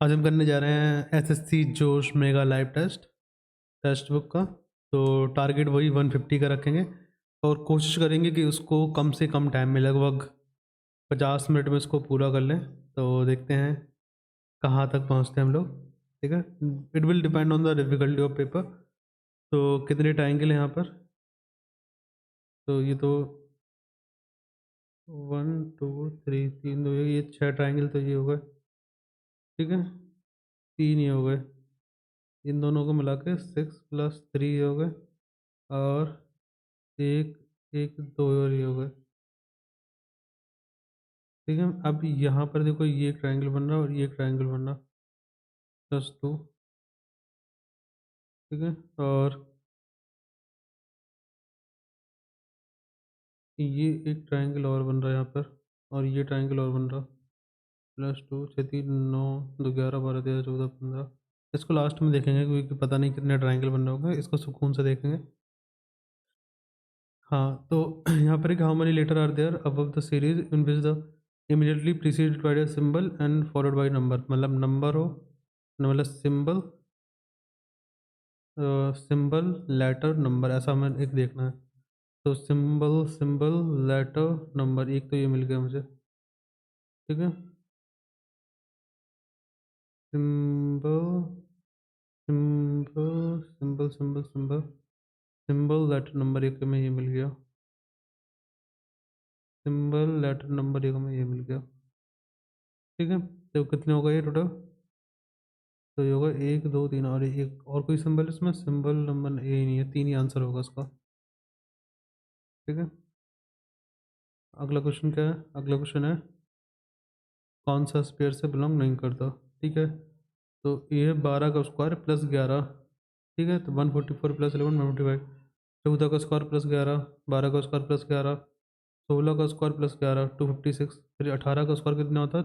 आज हम करने जा रहे हैं एसएससी जोश मेगा लाइव टेस्ट बुक का। तो टारगेट वही 150 का रखेंगे और कोशिश करेंगे कि उसको कम से कम टाइम में लगभग 50 मिनट में उसको पूरा कर लें। तो देखते हैं कहाँ तक पहुँचते हैं हम लोग। ठीक है, it will depend on the difficulty of paper. तो कितने ट्रायंगल हैं यहाँ पर? तो ये तो 1 2 3 3 तो ये 6 ट्रायंगल तो ये हो गए। ठीक है, 3 ये हो गए, इन दोनों को मिला के 6 + 3 हो गए और एक एक 2 और ये हो गए। ठीक है, अब यहाँ पर देखो ये एक ट्रायंगल बन रहा है और ये एक ट्रायंगल बन रहा, +2। ठीक है, और ये एक ट्रायंगल और बन रहा है यहाँ पर और ये ट्रायंगल और बन रहा, +2 6 3 9 2 11 12 13 14 15। इसको लास्ट में देखेंगे क्योंकि पता नहीं कितने ट्रायंगल बन रहे होंगे, इसको सुकून से देखेंगे। हाँ, तो यहाँ पर एक how many letter are there above the series in which the immediately preceded by the symbol and followed by number, मतलब नंबर हो, मतलब सिंबल, सिंबल लेटर नंबर, ऐसा हमें एक देखना है। तो सिंबल सिंबल लेटर नंबर, एक तो ये मिल गया मुझे। ठीक है, symbol symbol symbol symbol symbol symbol letter number एक में ये मिल गया, सिंबल लेटर नंबर एक में ये मिल गया। ठीक है, तो कितने हो गए ये टोटल? तो ये होगा 1 2 3 और एक और कोई सिंबल इसमें, सिंबल नंबर ए नहीं है, 3 ही आंसर होगा इसका। ठीक है, अगला क्वेश्चन क्या है? अगला क्वेश्चन है कौन सा स्पेयर से बिलोंग नहीं करता। ठीक है, तो ये 12 का स्क्वायर प्लस 11। ठीक है, तो 144 + 11 145। 14 का स्क्वायर प्लस 11, 12 का स्क्वायर प्लस 11, 16 का स्क्वायर प्लस 11 256। फिर 18 का स्क्वायर कितना होता है?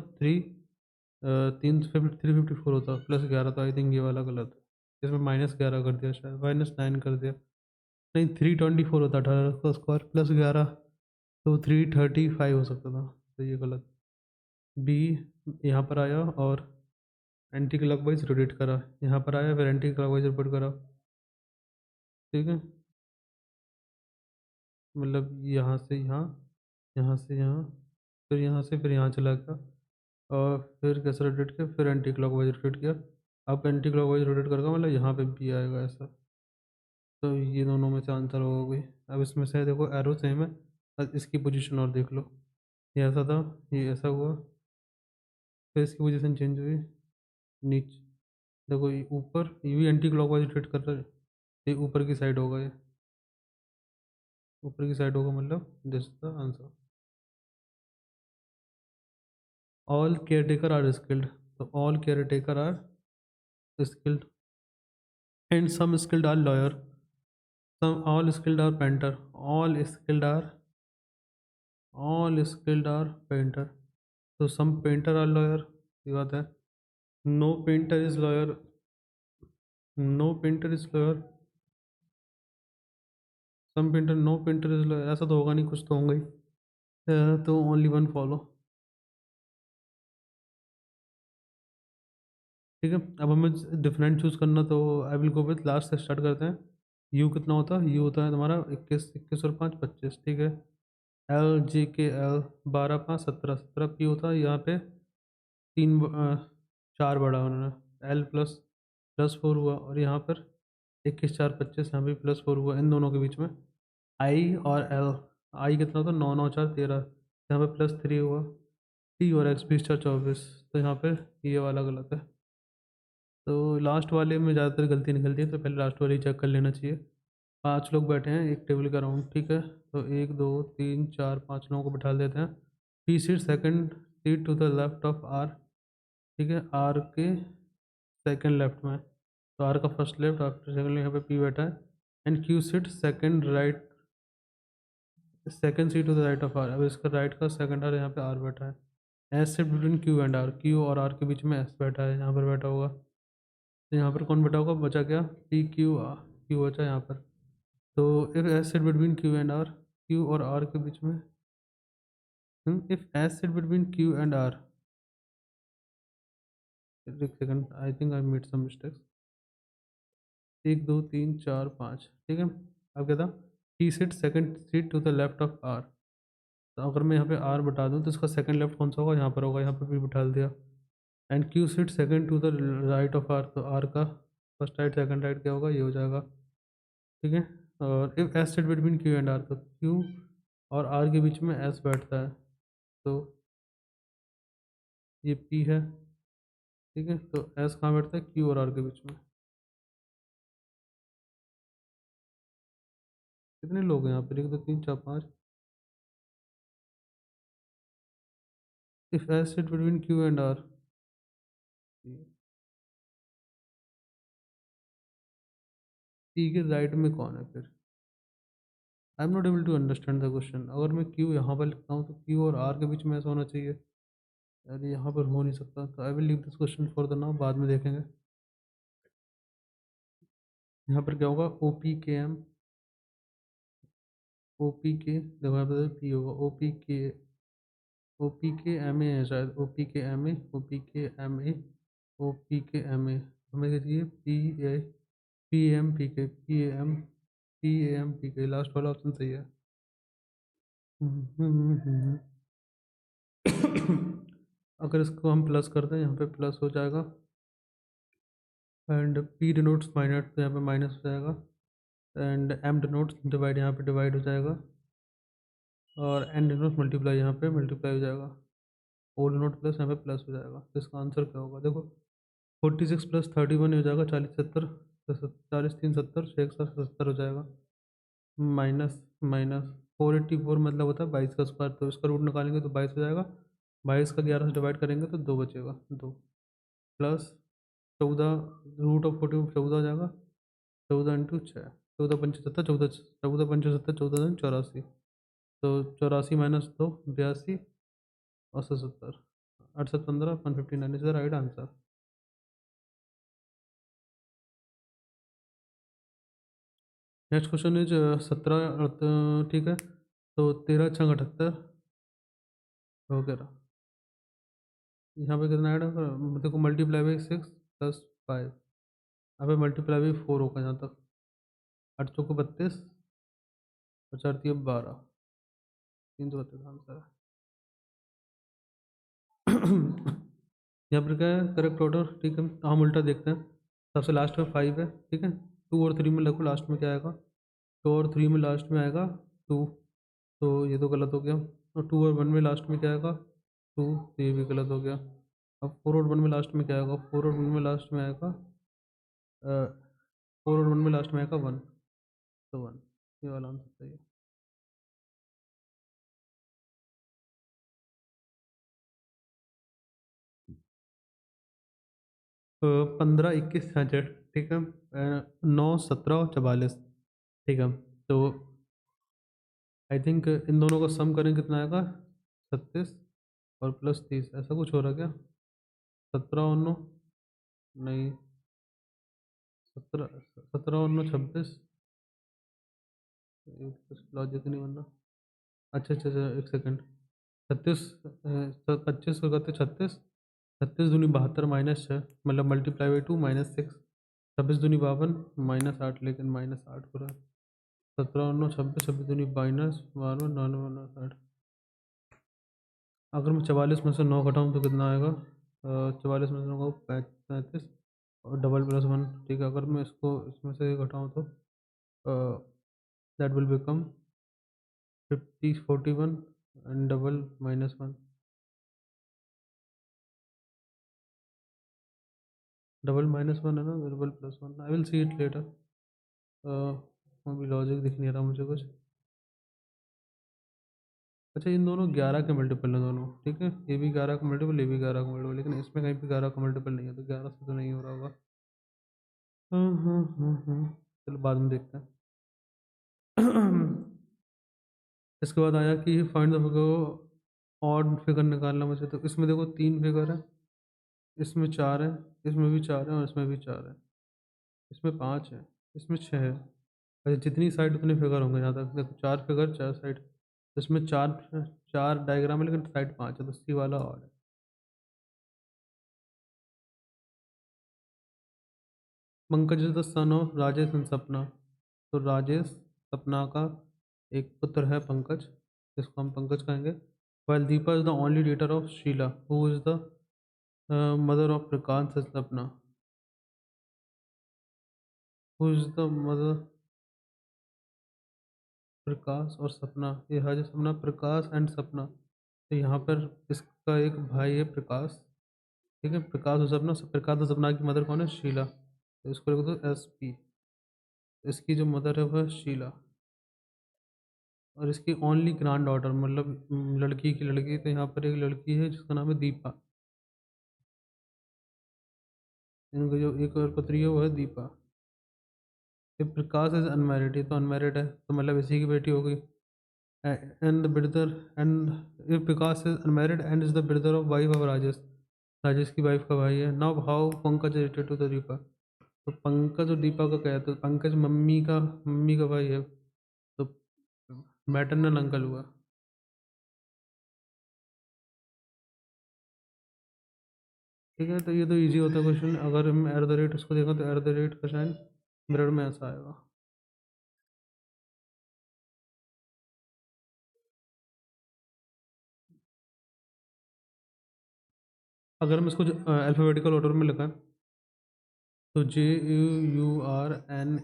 354 होता है प्लस 11, तो आई थिंक ये वाला गलत है, इसमें -11 कर दिया, शायद -9 कर दिया। नहीं, 324 होता 18 का स्क्वायर प्लस 11, तो 335 हो सकता था, तो ये गलत। बी यहाँ पर आया और एंटी क्लॉकवाइज रोटेट करा, यहाँ पर आया फिर एंटी क्लॉकवाइज रोटेट करा। ठीक है, मतलब यहाँ से यहाँ, यहाँ से यहाँ, फिर यहाँ से फिर यहाँ चला गया और फिर कैसे रोटेट किया, फिर एंटी क्लॉकवाइज रोटेट किया। अब एंटी क्लॉकवाइज रोटेट करके मतलब यहाँ पे भी आएगा ऐसा। तो ये दोनों में से आंसर हो गई। अब इसमें से देखो एरो सेम है, अब इसकी पोजीशन और देख लो, ये ऐसा था, ये ऐसा हुआ, फिर इसकी पोजीशन चेंज हुई नीचे। देखो ये ऊपर, ये भी एंटी क्लॉकवाइज रोटेट कर रहा है, ये ऊपर की साइड होगा, ये ऊपर की साइड होगा, मतलब this the answer. All caretaker are skilled, तो all caretaker are skilled and some skilled are lawyer, some all skilled are painter, all skilled are all skilled are painter, तो some painter are lawyer, ये बात है। No painter is lawyer, no painter is lawyer, some painter, no painter is lawyer, ऐसा तो होगा नहीं, कुछ तो होंगे ही। तो ओनली वन फॉलो। ठीक है, अब हमें डिफरेंट चूज़ करना, तो आई विल गो विथ लास्ट से स्टार्ट करते हैं। यू कितना होता है? यू होता है तुम्हारा 21 21 और 5 25। ठीक है, एल जी के एल 12 5 17 17 पी होता है यहाँ पे 4 बढ़ा उन्होंने, एल +4 हुआ और यहाँ पर 21 4 25, यहाँ भी +4 हुआ इन दोनों के बीच में। आई और एल, आई कितना होता है? 9 9 4 13, यहाँ पे +3 हुआ। टी और एक्स 20 4 24, तो यहाँ पर ये वाला गलत है। तो लास्ट वाले में ज़्यादातर गलती निकलती है, तो पहले लास्ट वाले चेक कर लेना चाहिए। 5 लोग बैठे हैं एक टेबल का राउंड। ठीक है, तो 1 2 3 4 5 लोगों को बिठा देते हैं। P seat second seat to the left of R. ठीक है, आर के सेकंड लेफ्ट में, तो आर का फर्स्ट लेफ्ट, आफ्टर सेकंड यहाँ पे पी बैठा है। And Q seat second right, second seat to the right of R, अब इसका राइट का सेकंड आर यहाँ पे आर बैठा है। S seat between Q and R, Q और आर के बीच में एस बैठा है, यहाँ पर बैठा होगा। तो यहाँ पर कौन बैठा होगा? बचा क्या? पी क्यू क्यू बचा यहाँ पर। तो if S sit between Q and R, Q और आर के बीच में, if S sit between Q and R, एक second, I think I made some mistakes. 1 2 3 4 5, ठीक है। अब क्या था, he sit second seat to the left of R. तो अगर मैं यहाँ पे आर बता दूँ तो इसका सेकंड लेफ्ट कौन सा होगा, यहाँ पर होगा, यहाँ पे भी बिठा दिया। And Q sit second to the right of R, तो आर का फर्स्ट राइट सेकंड राइट क्या होगा, ये हो जाएगा, ठीक है। और if S sit between Q and R, तो क्यू और आर के बीच में एस बैठता है, तो ये पी है, ठीक है। तो एस कहाँ बैठता है, क्यू और आर के बीच में। कितने लोग हैं यहाँ पर, 1 2 3 4 5। If S sit between Q and R, P के राइट में कौन है फिर। I am not able to understand the question. अगर मैं क्यू यहाँ पर लिखता हूँ तो क्यू और आर के बीच में ऐसा होना चाहिए, यार यहाँ पर हो नहीं सकता। तो I will leave this question for the now, बाद में देखेंगे। यहाँ पर क्या होगा, ओ पी के एम, ओ पी के, देखो यहाँ पर पी होगा, ओ पी के एम ए है शायद, O P K M A, O P K M A, O P K M A. हमें क्या चाहिए, P A, P M P K, P M, P M P K, last वाला option सही है। अगर इसको हम प्लस करते हैं, यहाँ पे प्लस हो जाएगा, एंड पी डिनोट्स माइनस, तो यहाँ पे माइनस हो जाएगा, एंड एम डिनोट्स डिवाइड, यहाँ पे डिवाइड हो जाएगा, और एन डिनोट्स मल्टीप्लाई, यहाँ पे मल्टीप्लाई हो जाएगा। ओ डिनोट प्लस, यहाँ पे प्लस हो जाएगा। तो इसका आंसर क्या होगा, देखो 46 + 31 हो जाएगा, 40 70, 40 3 70, 170 हो जाएगा। माइनस माइनस 484 मतलब होता है 22 का स्क्वायर, तो इसका रूट निकालेंगे तो 22 हो जाएगा। 22 का 11 से डिवाइड करेंगे तो 2 बचेगा, 2 प्लस 14, रूट ऑफ 40 14 हो जाएगा, 14 इंटू 6, 14 पंच 70, 14 14 पंच 70, 14 84, तो 84 माइनस 2 82, और 70, 68 15 159 is the right answer. Next question is 17, ठीक है। तो 13 छंग 78 हो गया। यहाँ पे कितना ऐड होगा, देखो मल्टीप्लाई बाई 6 + 5, यहाँ पे मल्टीप्लाई बाई 4 होगा यहाँ तक, 8 चौको 32, और 4 3 12, 332 आंसर है। यहाँ पर क्या है, करेक्ट ऑर्डर, ठीक है। तो हम उल्टा देखते हैं, सबसे लास्ट में 5 है, ठीक है। 2 और 3 में लगो, लास्ट में क्या आएगा, 2 और 3 में लास्ट में आएगा 2, तो ये तो गलत हो गया। और 2 और 1 में लास्ट में क्या आएगा, 2, तो ये भी गलत हो गया। अब 4 और 1 में लास्ट में क्या आएगा, 4 और 1 में लास्ट में आएगा 4 और 1 में लास्ट में आएगा 1, तो 1, ये वाला आंसर सही है। 15 21 66, ठीक है। 9 17 और 44, ठीक है। तो आई थिंक इन दोनों का सम करें कितना आएगा, 36 और प्लस 30, ऐसा कुछ हो रहा है क्या, 17 और 9, नहीं, 17 17 और 9 26, कुछ लॉजिक नहीं बनना। अच्छा अच्छा अच्छा, एक सेकंड, 36, 25 को करते 36, 36 दूनी 72 माइनस 6, मतलब मल्टीप्लाई बाई 2 -6, 26 दूनी 52 -8, लेकिन -8 हो रहा है। 17 और 9 26, 26 दूनी -12 99 -8। अगर मैं 44 में से 9 घटाऊँ तो कितना आएगा, 44 में से 9 को 35, और डबल प्लस 1, ठीक है। अगर मैं इसको इसमें से घटाऊँ तो that will become 50 41, and double -1, double -1 है ना, double plus 1, I will see it later. अभी लॉजिक दिख नहीं रहा मुझे कुछ। अच्छा, इन दोनों 11 के मल्टीपल है दोनों, ठीक है। ये भी 11 का मल्टीपल, ये भी 11 का मल्टीपल, लेकिन इसमें कहीं पे 11 का मल्टीपल नहीं है, तो 11 से तो नहीं हो रहा होगा। चलो बाद में देखते हैं। इसके बाद आया कि find the figure, odd figure निकालना मुझे। तो इसमें देखो 3 फिगर है, इसमें 4 है, इसमें भी 4 है, और इसमें भी 4 है, इसमें 5 है, इसमें 6 है। अच्छा, जितनी साइड उतने फिगर होंगे, यहाँ तक देखो 4 फिगर 4 साइड, इसमें 4 4 डायग्राम है, लेकिन साइड 5 है, तो सी वाला ऑड है। Pankaj is the son of Rajesh and सपना। तो राजेश सपना का एक पुत्र है पंकज, जिसको हम पंकज कहेंगे। While Deepa is the only daughter of Sheela who is the mother of Prakash and Sapna. Who is the mother Prakash और सपना, ये है जो सपना, प्रकाश एंड सपना। तो यहाँ पर इसका एक भाई है प्रकाश, ठीक है, प्रकाश और सपना। प्रकाश और सपना की मदर कौन है? शीला। तो इसको लिख दो SP। इसकी जो मदर है वह शीला, और इसकी ओनली ग्रैंड डॉटर मतलब लड़की की लड़की। तो यहाँ पर एक लड़की है जिसका नाम है दीपा। इनका जो एक और पुत्री है वो है दीपा। ये प्रकाश इज अनमैरिड, ये तो अनमैरिड है, तो मतलब इसी की बेटी हो गई। And the brother and if Vikas is unmarried and is the brother of wife of Rajesh, Rajesh की वाइफ का भाई है। Now how Pankaj related to the Deepa. तो पंकज और दीपा का क्या है? तो पंकज मम्मी का भाई है, तो मैटरनल अंकल हुआ। ठीक है, तो ये तो इजी होता है क्वेश्चन। अगर हम एट द रेट उसको देखें तो एट द रेट का साइन मिरर में ऐसा आएगा। अगर हम इसको अल्फ़ाबेटिकल ऑर्डर में लिखें तो JUURNAL,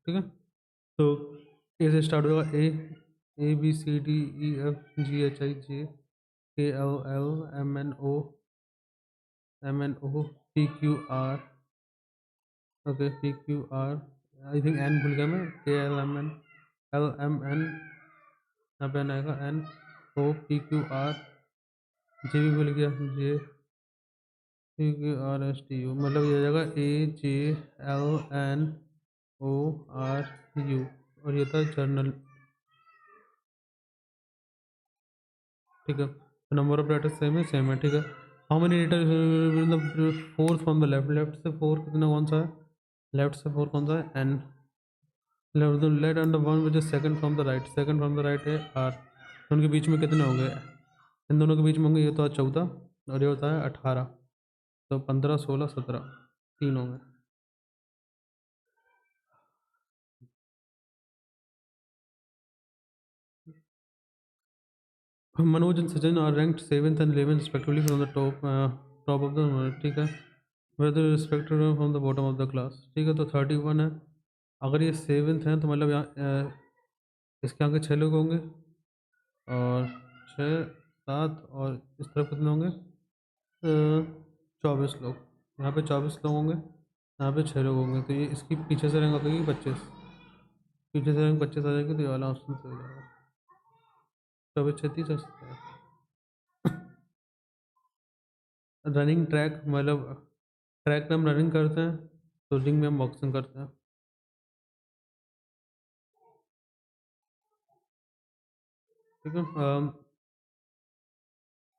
ठीक है। तो ए से स्टार्ट होगा, ABCDEFGHIJKLLMNO okay PQR, I think N भूल गया मैं, KLMNLMN, यहाँ पे एन आएगा, NOPQR, जे भी भूल गया, JQRSTU, मतलब ये आ जाएगा AJLNORU, और ये था जर्नल। ठीक है, नंबर ऑफ लेटर्स सेम है, ठीक है। How many letter fourth from the left, left से फोर कितना कौन सा है? लेफ्ट से फोर कौन सा है? N। Let end one which is second from the right, second from the right है R। उनके बीच में कितने होंगे? इन दोनों के बीच में होंगे, ये तो 14 और ये होता है 18, तो 15 16 17, तीन होंगे। Manoj and Sachin are ranked 7th and 11th respectively from the top of the, ठीक है, whether respected from the bottom of the class, ठीक है। तो 31 है, अगर ये 7th है तो मतलब यहाँ इसके आगे 6 लोग होंगे, और 6 7, और इस तरफ कितने होंगे? 24 लोग। यहाँ पे 24 लोग होंगे, यहाँ पे 6 लोग होंगे, तो ये इसकी पीछे से रैंक आ जाएगी 25, पीछे से रैंक 25 आ जाएगी, तो ये वाला ऑप्शन से हो जाएगा 24 36 और 27। रनिंग ट्रैक मतलब ट्रैक पे हम रनिंग करते हैं, तो रिंग में हम बॉक्सिंग करते हैं, ठीक है।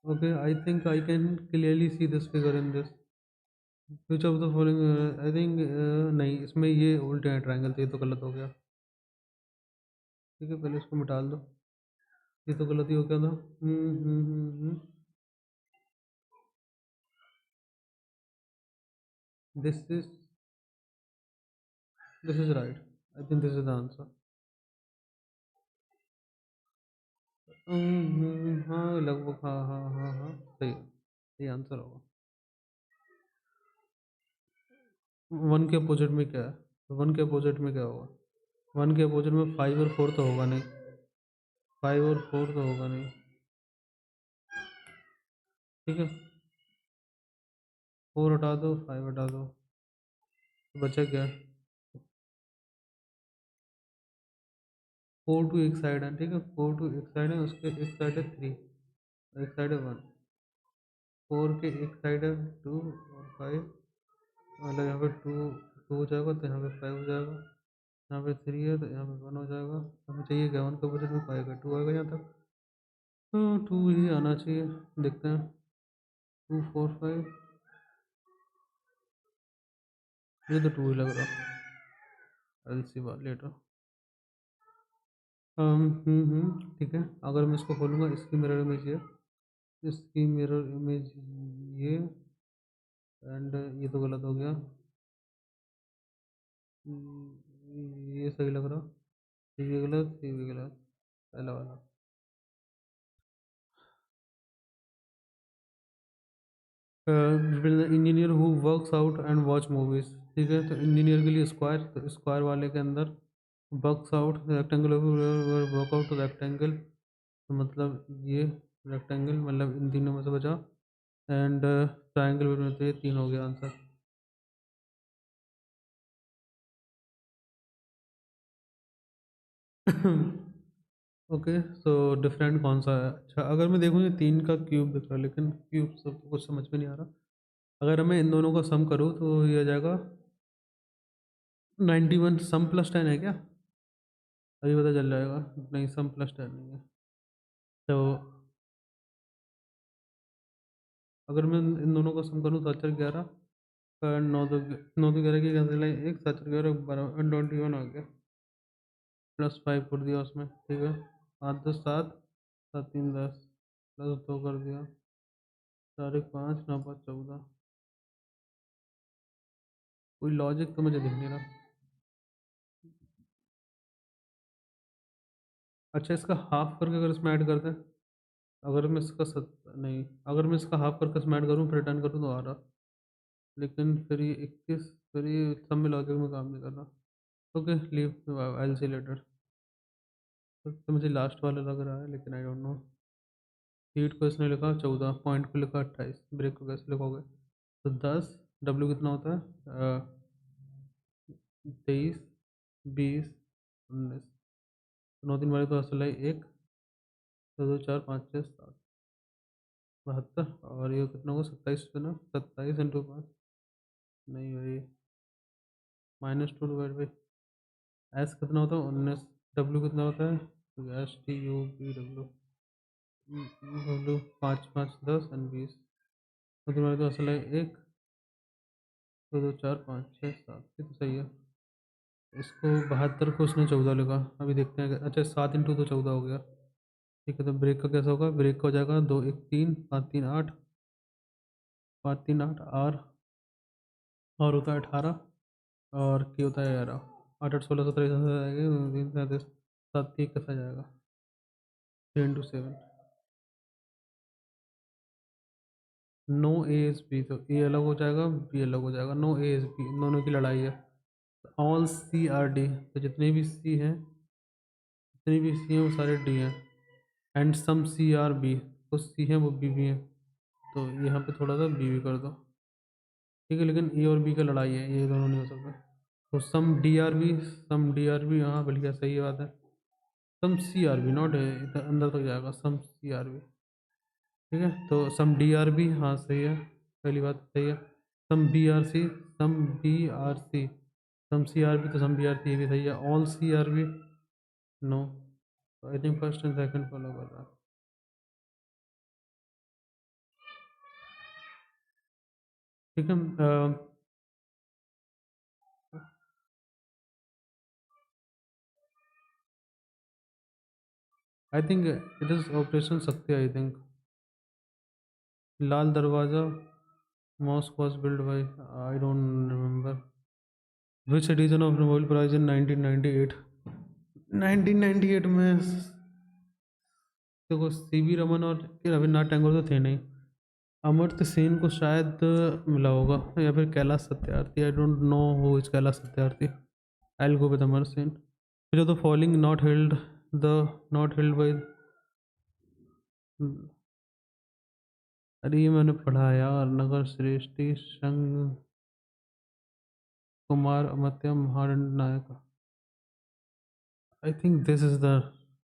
Okay, I think I can clearly see this figure in this, which of the following, I think नहीं, इसमें ये उल्टे हैं ट्रायंगल, तो ये तो गलत हो गया, ठीक है। पहले इसको मिटा दो, ये तो गलती हो गया था। This is right, I think this is the answer. हाँ लगभग, हाँ हाँ हाँ हाँ सही है, ये आंसर होगा। 1 के अपोजिट में क्या है? 1 के अपोजिट में क्या होगा? 1 के अपोजिट में 5 और 4 तो होगा नहीं, 5 और 4 तो होगा नहीं, ठीक है। 4 हटा दो, 5 हटा दो, तो बचा क्या? 4 टू एक साइड है, ठीक है, 4 टू एक साइड है, उसके एक साइड है 3, एक साइड है 1। 4 के एक साइड है 2 और 5, मतलब यहाँ पे 2 हो जाएगा, तो यहाँ पे 5 हो जाएगा, यहाँ पे 3 है तो यहाँ पे 1 हो जाएगा। हमें चाहिए क्या? 1 का बजट में 5 का 2 आएगा यहाँ तक, तो 2 ही आना चाहिए, देखते हैं। 2 4 5, ये तो 2 ही लग रहा, एलसी वाले लेटर। ठीक है, अगर मैं इसको खोलूँगा, इसकी मिरर इमेज है, इसकी मिरर इमेज ये, एंड ये तो गलत हो गया, ये सही लग रहा, ये भी गलत, ये भी गलत, पहला वाला। Engineer who works out and watch movies, ठीक है, तो इंजीनियर के लिए स्क्वायर, तो स्क्वायर वाले के अंदर वर्क्स आउट रेक्टेंगल, वर्कआउट तो रेक्टेंगल, तो मतलब ये रेक्टेंगल, मतलब इन तीनों में से बचा, एंड ट्राइंगल में, तो ये तीन हो गया आंसर। ओके, सो डिफरेंट कौन सा है? अच्छा, अगर मैं देखूँ ये तीन का क्यूब दिख रहा है, लेकिन क्यूब सब कुछ समझ में नहीं आ रहा। अगर मैं इन दोनों का सम करूँ तो ये आ जाएगा 91। सम प्लस 10 है क्या? अभी पता चल जाएगा। नहीं, सम प्लस 10 नहीं है। तो अगर मैं इन दोनों का सम करूँ तो 7 4 11, 9 तो 11 की कैंसिल है, एक 7 4 11 12 21 आ गया, +5 कर दिया उसमें, ठीक है। 8 10 7, 7 3 10, +2 कर दिया, 4 1 5, 9 5 14। कोई लॉजिक तो मुझे दिख नहीं रहा। अच्छा, इसका हाफ करके अगर इसमें ऐड करते हैं, अगर मैं इसका नहीं, अगर मैं इसका हाफ करके इसमें ऐड करूँ फिर रिटर्न करूँ तो आ रहा, लेकिन फिर ये 21, फिर ये सब में लॉजिक में काम नहीं कर रहा। ओके, लीव, आई सी लेटर। तो मुझे लास्ट वाला लग रहा है, लेकिन आई डोंट नो। हीट को इसने लिखा 14, पॉइंट को लिखा 28, ब्रेक को कैसे लिखोगे? तो 10, डब्ल्यू कितना होता है? 23, 20, 19, 9 3 वाले तो असल है, 1 2 2 4 5 6 7 72, और ये कितना होगा? 27 पे ना, 27 × 5, नहीं भाई, -2 एस कितना होता है? 19, डब्ल्यू कितना होता है? STUBW, डब्ल्यू 5 5 10 एंड 20, तो तुम्हारे तो असल है 1 2 2 4 5 6 7, ये तो सही है। इसको 72 को उसने 14 लिखा, अभी देखते हैं अच्छा 7 × तो 14 हो गया, ठीक है। तो ब्रेक का कैसा होगा? ब्रेक का हो जाएगा 2 1 3 5 3 8, 5 3 8, और होता है 18, और की होता है 11, 8 8 16 17 3 37, 7 3 कैसा जाएगा? 3 × 7। नो ए एस बी, तो ए अलग हो जाएगा, बी अलग हो जाएगा, नो ए एस बी, इन दोनों की लड़ाई है। ऑल सी आर डी, तो जितने भी सी हैं, जितने भी सी हैं वो सारे डी हैं, and some C are B, कुछ सी हैं वो बी भी हैं, तो यहाँ पे थोड़ा सा बी भी कर दो, ठीक है। लेकिन ए और बी का लड़ाई है, ये दोनों नहीं हो सकता। तो सम डी आर बी, सम डी आर बी, हाँ बढ़िया, सही बात है। सम सी आर बी, नॉट अंदर तक जाएगा, सम सी आर बी, ठीक है। तो सम डी आर बी, हाँ सही है, पहली बात सही है। Sum B R C, sum B R C, sum C are B, तो सम बी आर सी, ये भी सही है। All C are B, no, I think first and second follow कर रहा है, ठीक है। I think it is operation Shakti, I think. Lal Darwaza, mosque was build by, I don't remember. Which edition of Nobel prize in 1998? 1998 में देखो, सी we Raman और रविन्द्रनाथ टैगोर तो थे नहीं। अमर्त्य सेन को शायद मिला होगा, या फिर Kailash Satyarthi, I don't know who is Kailash Satyarthi. I will go with Amartya Sen. जो the following not held, the not held by, अरे ये मैंने पढ़ा है यार, नगर श्रेष्ठी, संग कुमार, अमर्त्य, महादंड नायक, I think this is the,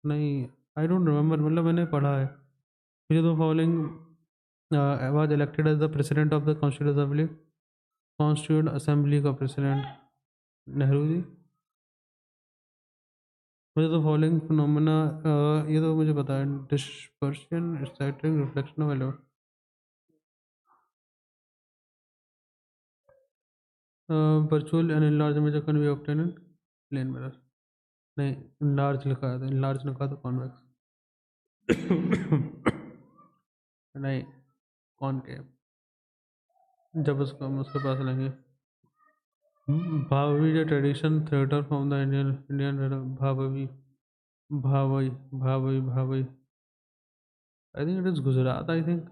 नहीं, आई डोंट रिमेम्बर, मतलब मैंने पढ़ा है। मुझे तो following was elected as the president of the Constituent Assembly का प्रेसिडेंट नेहरू जी। मुझे तो फॉलोइंग फिनोमेना, ये तो मुझे पता है, dispersion, scattering, reflection of element, virtual and enlarge image can be obtain in plane mirror, नहीं, इनलार्ज लिखा है, तो इनलार्ज लिखा तो कॉन्वेक्स, नहीं, कॉनकेव, जब उसको हम उसके पास लेंगे। भावी is a tradition theater from the Indian Bhavavi Bhavai Bhavai. I think it is Gujarat. I think.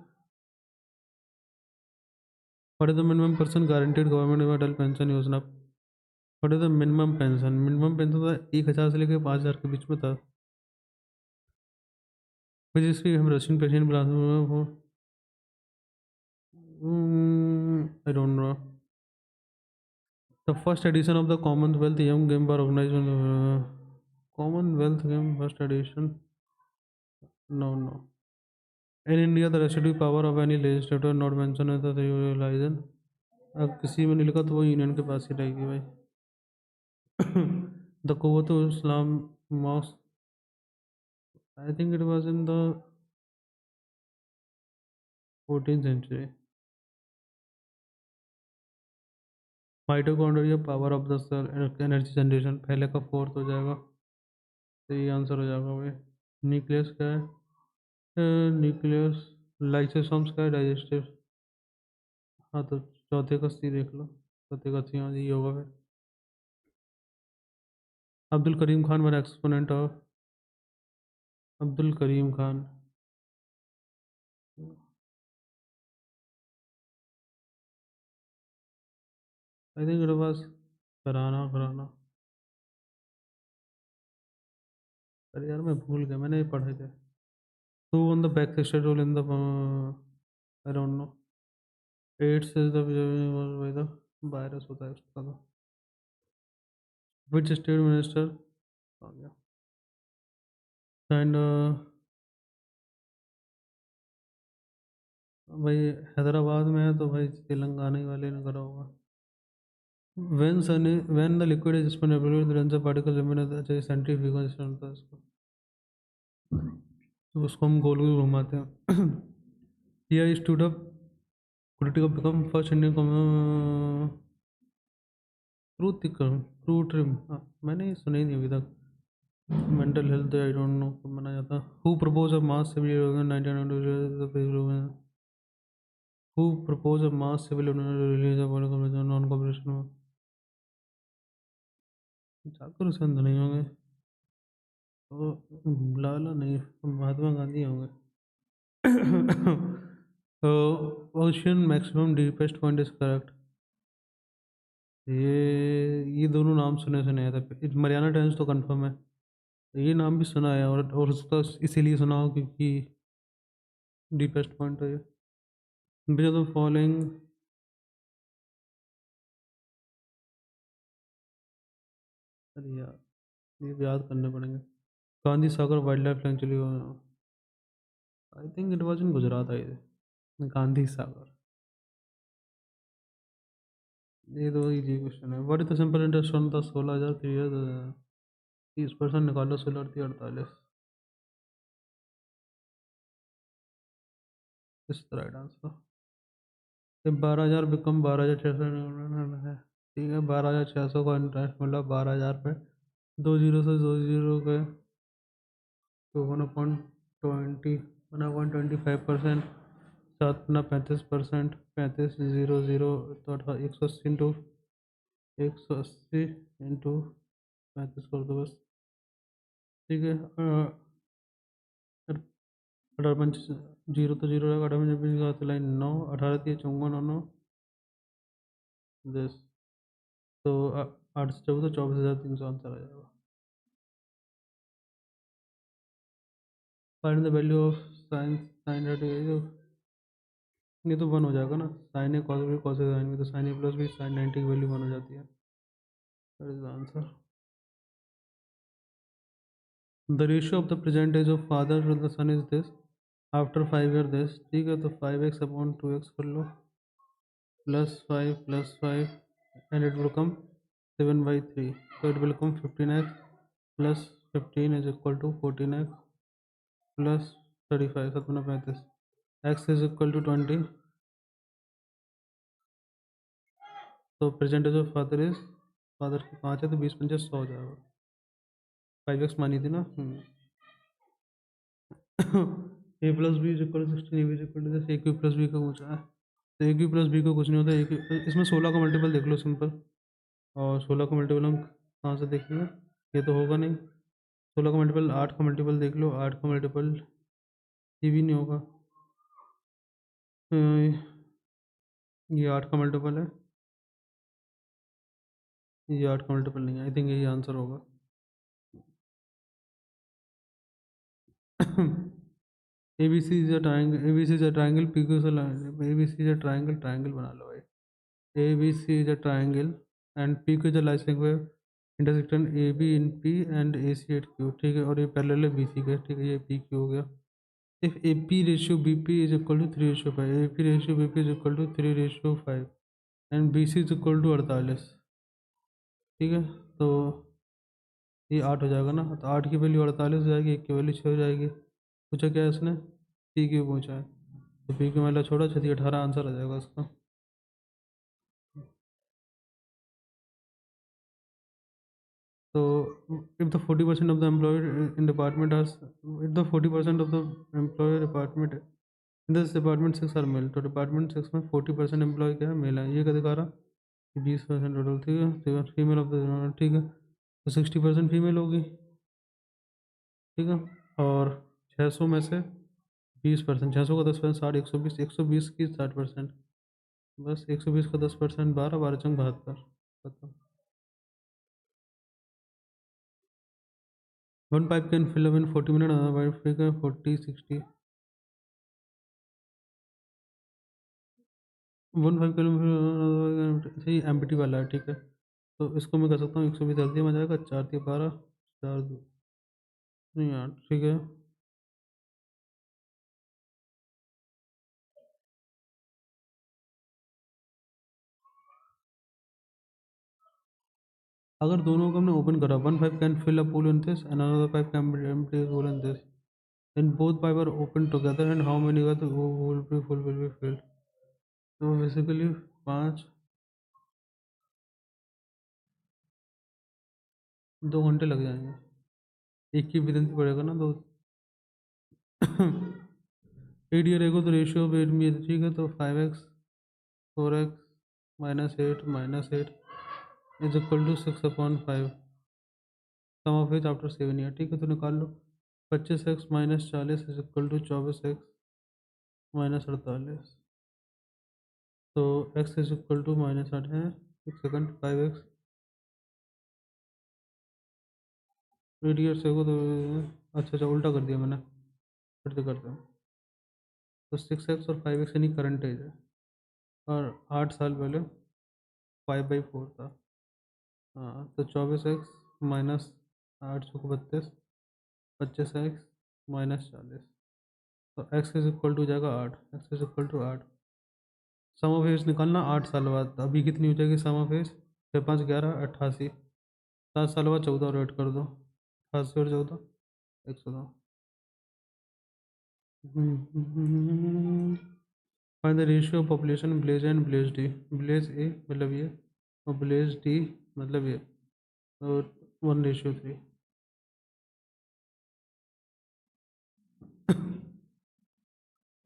What is the minimum person guaranteed government Atal pension योजना? What is the minimum pension? Minimum pension तो 1,000 से लेकर 5,000 के बीच में था। जिसकी हम रशियन पेशेंट बुला वो I don't know. The first edition of the Commonwealth Young Game were organized on Commonwealth Game first edition. No. In India, the restrictive power of any legislator not mentioned in the realization. अब किसी में नहीं लिखा तो वो union के पास ही रहेगी भाई। The Quwwat Islam Mosque. I think it was in the 14th century. Mitochondria power of the cell energy generation पहले का फोर्थ हो जाएगा, तो ये आंसर हो जाएगा भाई। न्यूक्लियस क्या है? न्यूक्लियस लाइसोसोम्स का है डाइजेस्टिव। हाँ तो चौथे का सी देख लो, चौथे का सी, हाँ ये होगा फिर। Abdul Karim Khan were exponent of Abdul Karim Khan. I think it was Kirana. अरे यार मैं भूल गया, मैंने ये पढ़े थे। Who won the backstage role in the I don't know. AIDS is the virus होता है उसका तो। विच स्टेट मिनिस्टर आ गया एंड भाई हैदराबाद में है तो भाई तेलंगाना ही वाले ने करा होगा। when the liquid is spun the denser particle remain अच्छा सेंट्रीफ्यूगल होता है इसको, तो उसको हम गोल गोल घुमाते हैं। Here stood up critical become first Indian truth trim. मैंने ये सुना ही नहीं अभी तक। Mental health I don't know कब मनाया जाता। Who propose a mass civil 1992 who propose a mass civil release non cooperation जाकर उसके अंदर नहीं होंगे तो लाला नहीं, महात्मा गांधी होंगे। Ocean maximum deepest point is correct. ये दोनों नाम सुने सुने हैं थे। मरियाना ट्रेंच तो कंफर्म है, ये नाम भी सुना है और उसका इसीलिए सुना हो क्योंकि डीपेस्ट पॉइंट है ये। विच ऑफ द फॉलोइंग अरे यार ये याद करने पड़ेंगे। Gandhi Sagar wildlife sanctuary, I think it was in Gujarat I think. Gandhi Sagar, ये तो इजी क्वेश्चन है। What is the simple interest on the 16,000 30% निकालो 16 इस राइट आंसर। 12,000 बिकम 12,600 है, ठीक है। 12,600 का इंटरेस्ट मतलब 12,000 पे 2 जीरो से 2 जीरो के तो 1/20 1/25%, 7×35%, 35 0 0 तो 180 इंटू 180 इंटू 35 कर दो बस, ठीक है। 18 जीरो तो जीरो रहेगा, 18 लाइन 9, 18 × 3 = 54 9 10, तो 8 से 14 24,300 आंसर आ जाएगा। Find the value of sine sine ये तो 1 हो जाएगा ना। Sine A cos B cos A sine B, तो sine A plus B sine 90 की वैल्यू 1 हो जाती है। That is the answer. The ratio of the present age of father to the son is this after 5 year this, ठीक है। तो 5x/2x कर लो +5 and it will come 7/3, so it will come 15x plus 15 is equal to 14x plus 35 7×35, x is equal to 20, तो percentage of father is father की 5 है तो 20×5 100 हो जाएगा। 5x मानी थी ना। A plus B is equal to 16, A B is equal to A Q plus B का पूछा है, तो ए क्यू प्लस बी को कुछ नहीं होता। ए क्यू इसमें 16 का मल्टीपल देख लो सिंपल, और 16 का मल्टीपल हम कहाँ से देखेंगे, ये तो होगा नहीं। 16 का मल्टीपल 8 का मल्टीपल देख लो, 8 का मल्टीपल ये भी नहीं होगा। ये 8 का मल्टीपल है, ये 8 का मल्टीपल नहीं है। आई थिंक यही आंसर होगा। A B C is a triangle, A B C is a triangle, P Q A B C is a triangle, triangle बना लो भाई। A B C is a triangle and P Q is a license wave intersection A B in P and A C at Q, ठीक है। और ये parallel है B C के, ठीक है, ये पी क्यू हो गया। If A P ratio B P is equal to 3:5, A P ratio B P is equal to 3:5 and B C is equal to 48, ठीक है। तो ये 8 हो जाएगा ना, तो 8 की वैल्यू 48 हो जाएगी, 1 की वैल्यू 6 हो जाएगी। पूछा क्या है इसने, पी क्यू पूछा है, तो पी क्यू मतलब छोड़ा, 18 आंसर आ जाएगा इसका। So if the 40% of the employee in department are, if the 40% of the employee department in this department 6 are male, तो department 6 में 40% एम्प्लॉय क्या है, मेल है। ये क्या दिखा रहा, 20% टोटल, ठीक है। तो फीमेल ऑफ द, ठीक है, तो 60% फीमेल होगी, ठीक है। और 600 में से 20%, 600 का 10%, 60, 120, 120 की 60%, बस 120 का 10%, 12, 12 चंग 72, खत्म। One pipe can fill up in 40 minute, other pipe fill कर 40, 60, 15 किलोमीटर सही, एम्प्टी वाला है, ठीक है। तो इसको मैं कर सकता हूँ, 120 जल्दी में आ जाएगा, 4 × 12, 4 नहीं 8, ठीक है। अगर दोनों को हमने ओपन करा, one pipe can fill a pool in this and another pipe can empty pool in this, then both pipe are open together and how many बार विल बी फिल्ड। तो बेसिकली 5, 2 घंटे लग जाएंगे, एक की विदंती पड़ेगा ना, दो। एट ईयर एगो तो रेशियो ऑफ एट में, ठीक है, तो 5x 4x -8 is equal to 6/5, sum of age after 7 year, ठीक है। तो निकाल लो, 25x - 40 is equal to 24x - 48, तो x इज इक्वल टू -8 है, एक सेकंड, 5x 8 ईयर से को तो, अच्छा अच्छा उल्टा कर दिया मैंने, फिर से करता हूँ। तो 6x और 5x यानी करंट एज है, और 8 साल पहले 5/4 था। हाँ, तो 24x -8 × 32, 25x -40, तो x इज इक्वल टू हो जाएगा 8, x is equal to 8। Sum of age निकालना 8 साल बाद, अभी कितनी हो जाएगी सम ऑफ एज, 6 5 11 88, 7 साल बाद 14 और ऐड कर दो, 88 और 14 102। Find the ratio of population blaze and blaze D, blaze A मतलब ये, और ब्लेज डी मतलब ये, और 1:3।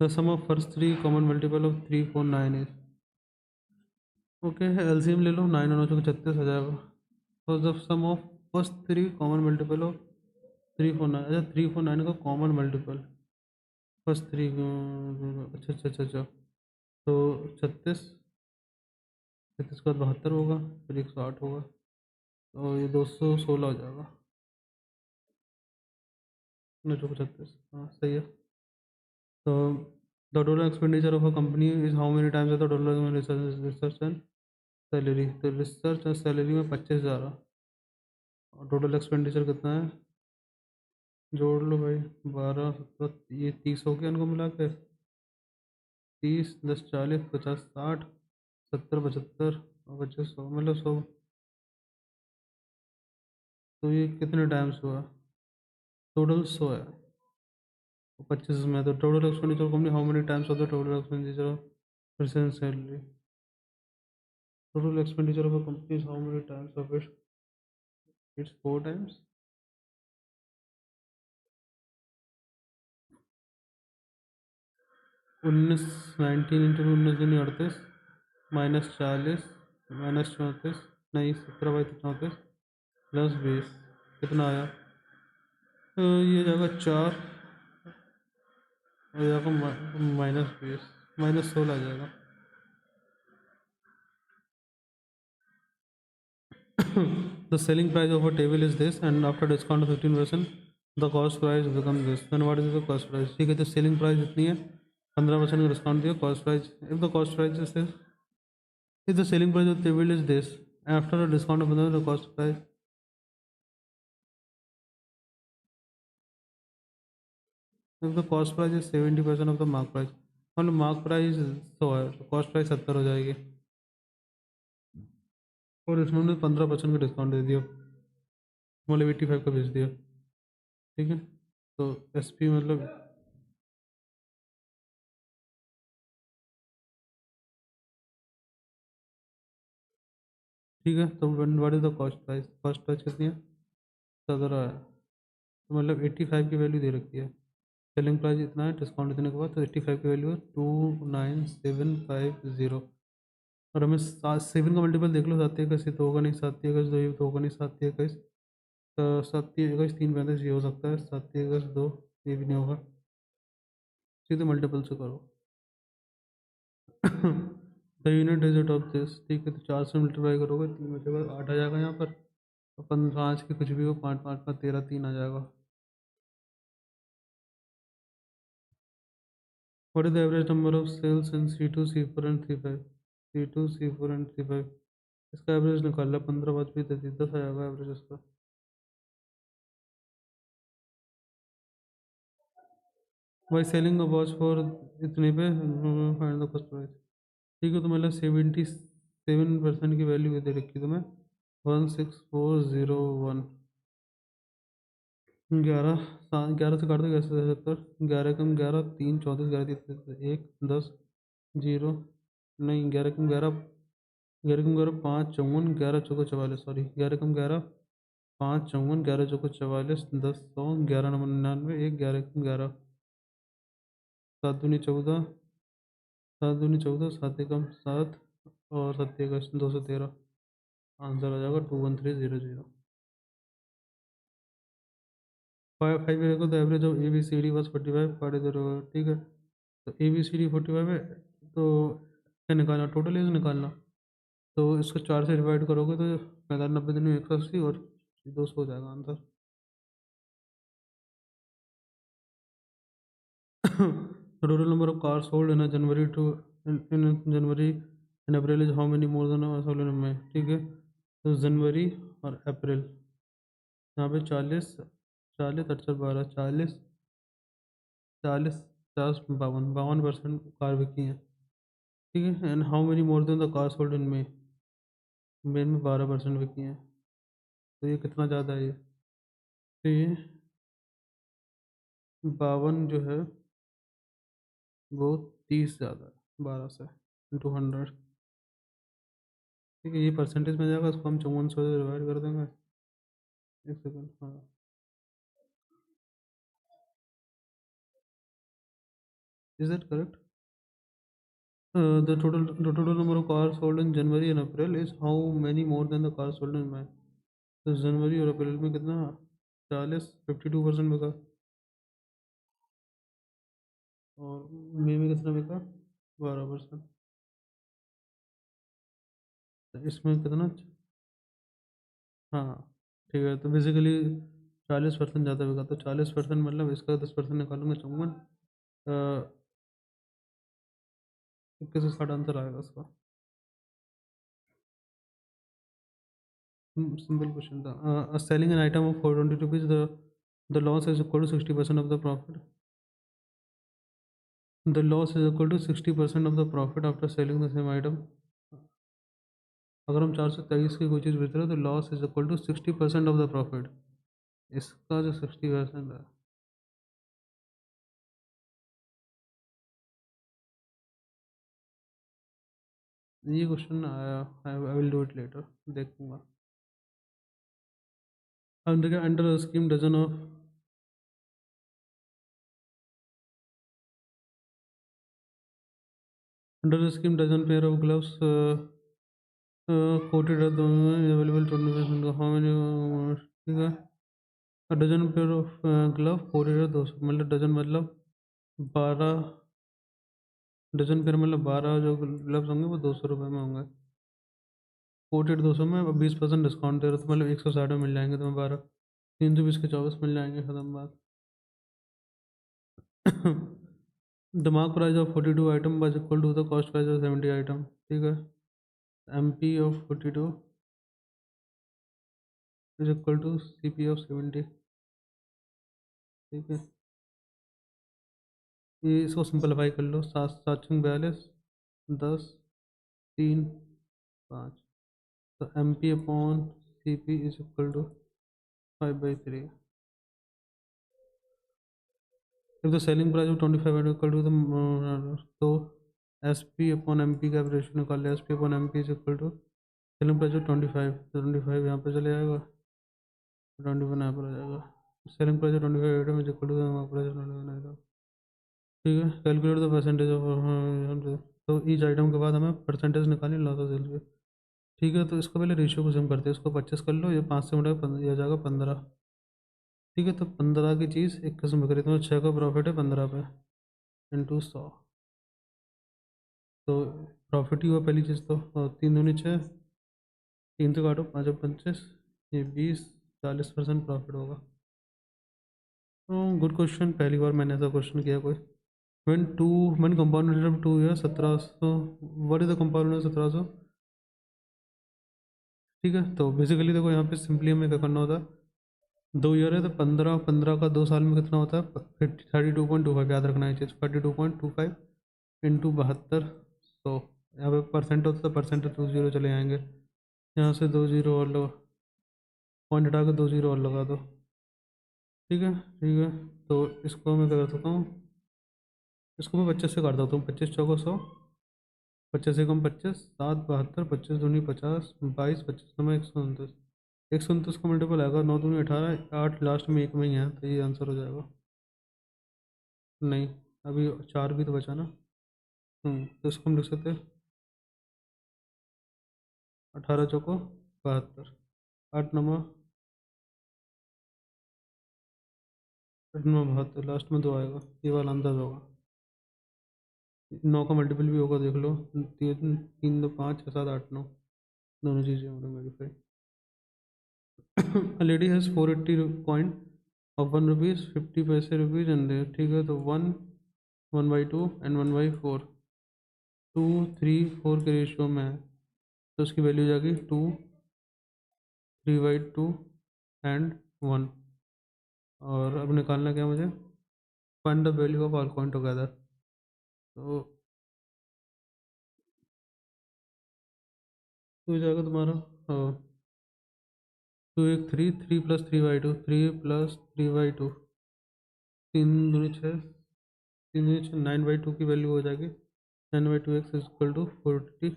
The sum of first 3 common multiple of 3 4 9 is, okay, LCM ले लो, 9 और 9 36 आ जाएगा। तो the sum of first 3 common multiple of 3 4 9, अच्छा 3 4 9 का कॉमन मल्टीपल, फर्स्ट 3, अच्छा अच्छा अच्छा अच्छा, तो 36, 36 के बाद 72 होगा, फिर 108 होगा, तो ये 216 हो जाएगा, नहीं 236, हाँ सही है। तो the total expenditure of a company is how many times the total research and salary, तो रिसर्च और सैलरी में 25,000, और टोटल एक्सपेंडिचर कितना है, जोड़ लो भाई, 12 17, ये 30 हो गया इनको मिला के, 30 10 40 50 60 70 75 और 25 100, मतलब 100। तो ये कितने टाइम्स हुआ, टोटल 100 है, 25 में, तो total expenditure company how many times of the total expenditure of percent salary, total expenditure of a company is how many times of its 4 times, 19 19 × 19 यानी 38, -40 -34 नहीं, 17/34 प्लस 20 कितना आया? ये जाएगा 4 और जाएगा -20 -16 आ जाएगा। The selling price of a table is this, and after discount of 15%, the cost price becomes this. Then what is the cost price? ठीक है, तो सेलिंग प्राइस इतनी है, 15% का डिस्काउंट दिया, cost price, if the cost price is this, if the selling price of the table is this, after a discount of the cost price, if the cost price is 70% of the mark price, मतलब mark price 100 है तो cost price 70 हो जाएगी, और इसमें हमने 15% का discount दे दिया, मतलब 85 का बेच दिया। ठीक है, तो एस पी मतलब ठीक है, तो what is the cost price कितनी है? 17 है, तो मतलब 85 की वैल्यू दे रखी है, सेलिंग प्राइस इतना है, डिस्काउंट देने के बाद तो 85 की वैल्यू है 29750, और हमें 7 का मल्टीपल देख लो, 7 21 तो होगा नहीं, 7 21 2 ये तो होगा नहीं, 7 21 तो 7 21 3 35 ये हो सकता है, 7 21 2 ये भी नहीं होगा, सीधे मल्टीपल से करो। The unit digit of this, ठीक है, तो 4 से मल्टीप्लाई करोगे 3 बचेगा, 8 आ जाएगा यहाँ पर, अपन 5 की कुछ भी हो, 5 5 5 13 3 आ जाएगा। What is the average number of sales in C2 C4 and C5? C2 C4 and C5, इसका एवरेज निकाल लो, 15 5 भी 10 आ जाएगा एवरेज इसका। भाई सेलिंग अ वॉच फॉर इतने पे फाइंड द कॉस्ट प्राइस, ठीक है, तो मतलब 77% की वैल्यू दे रखी तुम्हें, 16401, 11 से काट दो कैसे, 70, 11 कम 11 3 34, 11 1 10 जीरो, नहीं 11 कम 11, 11 कम 11 5 54, 11 चौको 44, सॉरी 11 कम 11 5 54, 11 चौको 44, 10 100, 11 99 1, 11 कम 11, 7 दूनी 14, 7 दूनी 14, 7 एकम 7 और 7 एक 213, आंसर आ जाएगा 21300। 5 ईयर को the average of A B C D was 45, ठीक है, तो ए बी सी डी 45 है, तो क्या निकालना, टोटल एज निकालना, तो इसको 4 से डिवाइड करोगे तो 90 दिन में 180 और 200 हो जाएगा answer. The total number of cars sold in a January to in January and April is how many more than sold in May, ठीक है, तो जनवरी और अप्रैल, यहाँ पे 40 40 68 12 40 40 50 52 52% कार बिकी हैं, ठीक है, and how many more than the car sold in May, May में 12% बिकी हैं, तो ये कितना ज़्यादा है ये, तो ये 52 जो है वो 30 ज़्यादा है 12 से, इंटू 100, ठीक है, ये परसेंटेज में जाएगा, इसको हम 5400 से डिवाइड कर देंगे, एक सेकंड, हाँ, is that correct? The total number of cars sold in January and April is how many more than the cars sold in May, तो जनवरी और अप्रैल में कितना, 40 52% बिका, और मई में कितना बिका, 12%, तो इसमें कितना, हाँ, ठीक है, तो बेसिकली 40% ज़्यादा बिका, तो 40% मतलब इसका 10% निकालूंगा 54, 21 से 60 आंसर आएगा इसका, सिंपल क्वेश्चन था। Selling an item of 420 rupees, the loss is equal to 60% of the profit, the loss is equal to 60% of the profit after selling the same item, अगर हम 423 की कोई चीज़ बेच रहे हैं तो loss is equal to 60% of the profit, इसका जो 60% है, ये क्वेश्चन आया, I will do it later, देखूंगा। अब देखिए, under scheme dozen of, under scheme dozen pair of gloves coated available 20% का हाउ मेनी, ठीक है। Dozen pair of glove coated 200, मतलब डजन मतलब 12 डजन पेयर, मतलब 12 जो ग्लव्स होंगे वो 200 रुपये में होंगे। कोटेड 200 में, अब 20% डिस्काउंट दे रहे हो तो मतलब 160 में मिल जाएंगे तुम्हें 12, 320 के 24 मिल जाएंगे, खत्म बात। दिमाग price of 42 item was equal to the cost price of 70 item, ठीक है। MP of 42 is equal to CP of 70, ठीक है। ये इसको सिंपलीफाई कर लो, 742 10 3 5, तो MP upon CP is equal to 5/3। If the selling price of 25 is equal to the तो SP upon MP का रेशियो निकाल लिया, SP upon MP is equal to selling price of 25, 25 यहाँ पे चले जाएगा, 21 यहाँ पर आ जाएगा। Selling price of 25 item is equal to price of 21 item, ठीक है। कैलकुलेट द परसेंटेज ऑफ, तो ईच आइटम के बाद हमें परसेंटेज निकालनी लॉस ऑफ सेल पे, ठीक है। तो इसको पहले रेशियो को सेम करते हैं, इसको 25 कर लो, ये 5 से मिला 15, ये आ जाएगा 15, ठीक है। तो 15 की चीज़ 21 में करी, तो 6 का प्रॉफिट है 15 पे इंटू 100, तो प्रॉफिट ही हुआ पहली चीज़ तो। और 3 दूनी 6, 3 से काटो 5 25, ये 20, 40% प्रॉफिट होगा। तो गुड क्वेश्चन, पहली बार मैंने ऐसा क्वेश्चन किया कोई। when to when compound of 2 है 1700, व्हाट इज द कंपाउंड 1700, ठीक है। तो बेसिकली देखो यहाँ पे सिंपली हमें क्या करना होता है, 2 ईयर है तो 15, 15 का 2 साल में कितना होता है, 32.25, याद रखना है चीज़, 32.25 इंटू 72, तो यहाँ पे परसेंट होता है, परसेंट 2 जीरो चले जाएंगे, यहाँ से 2 जीरो और लगा, पॉइंट हटा के 2 जीरो और लगा दो, ठीक है, ठीक है। तो इसको मैं क्या कर सकता हूँ, इसको मैं 25 से काट देता हूँ, 25 चौको 100, 25 से कम 25, 7 72, 25 दूनी 50, 22, 25 नंबर 129, 129 का मल्टीपल आएगा, 9 दूनी 18, 8 लास्ट में एक में ही है, तो ये आंसर हो जाएगा। नहीं, अभी 4 भी तो बचा ना। तो इसको हम लिख सकते हैं 18 चौको 72, 8 नंबर 72, लास्ट में 2 आएगा, ये वाला अंदाज होगा। 9 का मल्टीपल भी होगा, देख लो, 3 3 2 5 6 7 8 9, दोनों चीज़ें होंगी verify. A lady has 480 coin of 1 rupees 50 पैसे रुपीज एंड, ठीक है। तो 1 1/2 एंड 1/4, 2 3 4 के रेशियो में है, तो उसकी वैल्यू जाएगी 2 3/2 एंड 1। और अब निकालना क्या मुझे, find the value of all coin together, तो हो जाएगा तुम्हारा 2 1 3, 3 प्लस 3/2, 3 प्लस 3/2, 3 दूनी 6, 3 दूनी 6, 9/2 की वैल्यू हो जाएगी 9/2 x is equal to 40,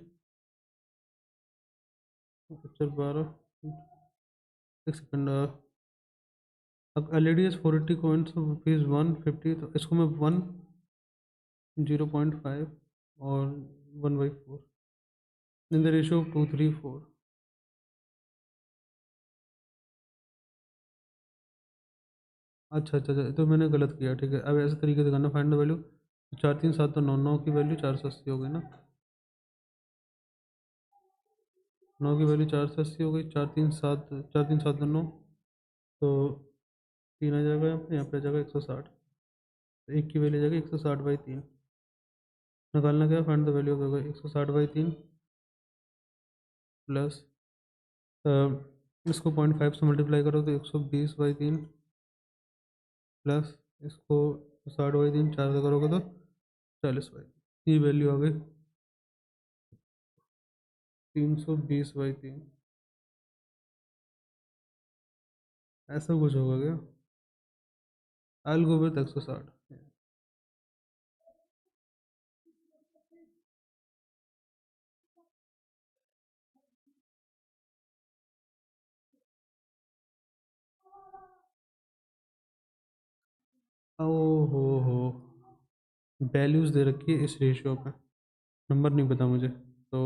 picture 12, एक सेकंड। अब LED is 480 coins of rupees 150, तो इसको मैं 1 0.5 और 1/4 इन द रेशियो ऑफ 2 3 4। अच्छा अच्छा अच्छा, तो मैंने गलत किया, ठीक है। अब ऐसे तरीके से करना, फाइंड द वैल्यू, 4 3 7 तो 9, 9 की वैल्यू 480 हो गई ना, 9 की वैल्यू 480 हो गई, 4 3 7, 4 3 7 तो 9, तो 3 आ जाएगा, यहाँ पे आ जाएगा 160, तो एक की वैल्यू आ जाएगी 160/3। निकालना क्या, find the value of 160/3 plus, इसको 0.5 से मल्टीप्लाई करो तो 120/3 प्लस, इसको 60/3 4 से करोगे तो 40/3, ये वैल्यू आ गई 320/3। ऐसा कुछ होगा क्या, आई गो विथ 160। हो, वैल्यूज़ दे रखी है इस रेशियो पे, नंबर नहीं पता मुझे, तो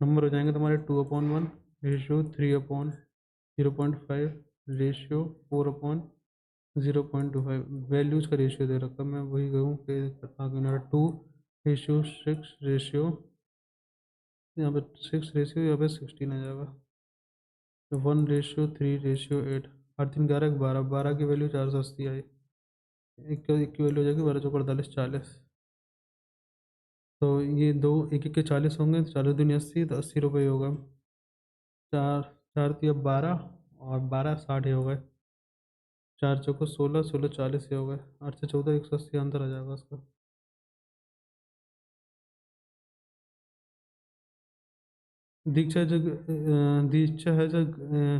नंबर हो जाएंगे तुम्हारे 2/1, रेशियो 3/0.5, रेशियो 4/0.25। वैल्यूज का रेशियो दे रखा, मैं वही कहूँ कि आगे 2/6, रेशियो यहाँ पे 6 रेशियो, यहाँ पे 16 आ जाएगा। 1/3, रेशियो 8। 8 3 11, 12, 12 की वैल्यू 480 आई। एक की वैल्यू हो जाएगी 12 4 48 40। तो ये दो एक एक के 40 होंगे, तो 40 दूनी 80, तो 80 रुपये होगा। चार चार तिया 12, और 12 60 ही हो गए। 4 चौको 16, 16 40 ही हो गए। 8 से 14, 180 अंतर आ जाएगा उसका। दीक्षा जग दीक्षा has a